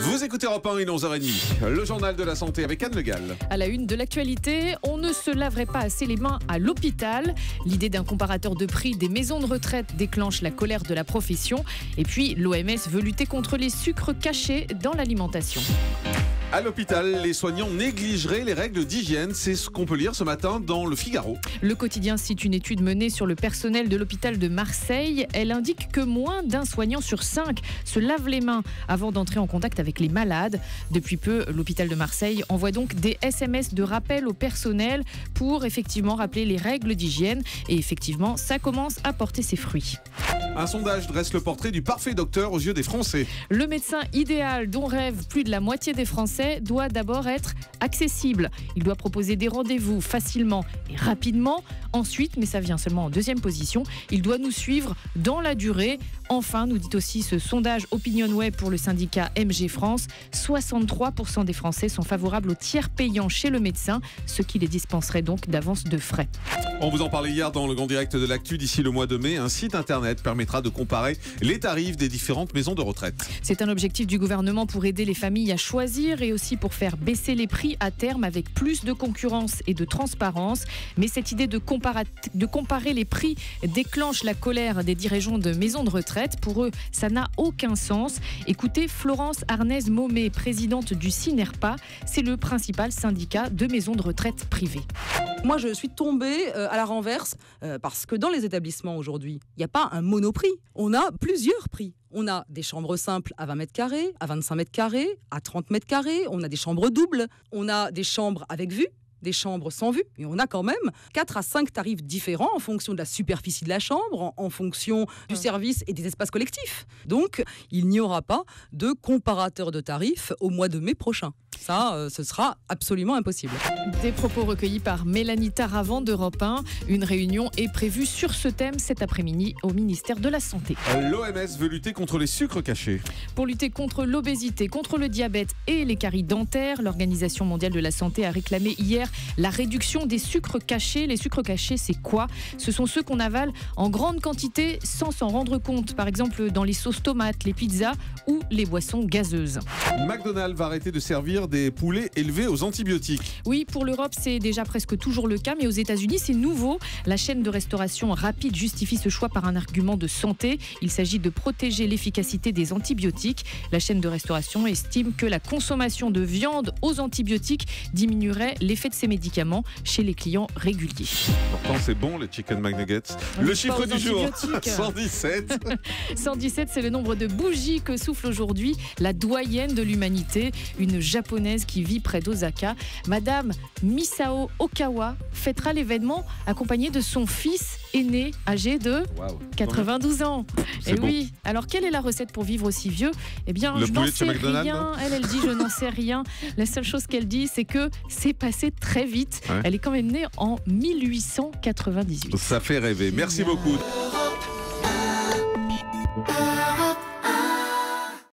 Vous écoutez Europe 1, il est 11h30. Le journal de la santé avec Anne Le Gall. À la une de l'actualité, on ne se laverait pas assez les mains à l'hôpital. L'idée d'un comparateur de prix des maisons de retraite déclenche la colère de la profession. Et puis, l'OMS veut lutter contre les sucres cachés dans l'alimentation. À l'hôpital, les soignants négligeraient les règles d'hygiène. C'est ce qu'on peut lire ce matin dans Le Figaro. Le quotidien cite une étude menée sur le personnel de l'hôpital de Marseille. Elle indique que moins d'un soignant sur 5 se lave les mains avant d'entrer en contact avec les malades. Depuis peu, l'hôpital de Marseille envoie donc des SMS de rappel au personnel pour effectivement rappeler les règles d'hygiène. Et effectivement, ça commence à porter ses fruits. Un sondage dresse le portrait du parfait docteur aux yeux des Français. Le médecin idéal dont rêve plus de la moitié des Français doit d'abord être accessible. Il doit proposer des rendez-vous facilement et rapidement. Ensuite, mais ça vient seulement en deuxième position, il doit nous suivre dans la durée. Enfin, nous dit aussi ce sondage OpinionWay pour le syndicat MG France, 63% des Français sont favorables au tiers payant chez le médecin, ce qui les dispenserait donc d'avance de frais. On vous en parlait hier dans le Grand Direct de l'actu. D'ici le mois de mai, un site internet permettra de comparer les tarifs des différentes maisons de retraite. C'est un objectif du gouvernement pour aider les familles à choisir et aussi pour faire baisser les prix à terme avec plus de concurrence et de transparence. Mais cette idée de comparer les prix déclenche la colère des dirigeants de maisons de retraite. Pour eux, ça n'a aucun sens. Écoutez Florence Arnaise-Momé, présidente du CINERPA. C'est le principal syndicat de maisons de retraite privées. Moi, je suis tombée à la renverse parce que dans les établissements aujourd'hui, il n'y a pas un monoprix. On a plusieurs prix. On a des chambres simples à 20 mètres carrés, à 25 mètres carrés, à 30 mètres carrés. On a des chambres doubles. On a des chambres avec vue, des chambres sans vue. Et on a quand même 4 à 5 tarifs différents en fonction de la superficie de la chambre, en fonction du service et des espaces collectifs. Donc, il n'y aura pas de comparateur de tarifs au mois de mai prochain. Ça, ce sera absolument impossible. Des propos recueillis par Mélanie Taravant d'Europe 1. Une réunion est prévue sur ce thème cet après-midi au ministère de la Santé. L'OMS veut lutter contre les sucres cachés. Pour lutter contre l'obésité, contre le diabète et les caries dentaires, l'Organisation mondiale de la santé a réclamé hier la réduction des sucres cachés. Les sucres cachés, c'est quoi ? Ce sont ceux qu'on avale en grande quantité sans s'en rendre compte. Par exemple, dans les sauces tomates, les pizzas ou les boissons gazeuses. McDonald's va arrêter de servir des poulets élevés aux antibiotiques. Oui, pour l'Europe, c'est déjà presque toujours le cas, mais aux États-Unis, c'est nouveau. La chaîne de restauration rapide justifie ce choix par un argument de santé. Il s'agit de protéger l'efficacité des antibiotiques. La chaîne de restauration estime que la consommation de viande aux antibiotiques diminuerait l'effet de ces médicaments chez les clients réguliers. Pourtant, c'est bon, les chicken McNuggets. Le chiffre du jour, 117. 117, c'est le nombre de bougies que souffle aujourd'hui la doyenne de l'humanité, une japonaise qui vit près d'Osaka. Madame Misao Okawa fêtera l'événement accompagnée de son fils aîné, âgé de 92 ans. Et bon. Oui, alors quelle est la recette pour vivre aussi vieux ? Eh bien, je n'en sais rien. Elle dit je n'en sais rien. La seule chose qu'elle dit, c'est que c'est passé très vite. Ouais. Elle est quand même née en 1898. Ça fait rêver. Merci beaucoup.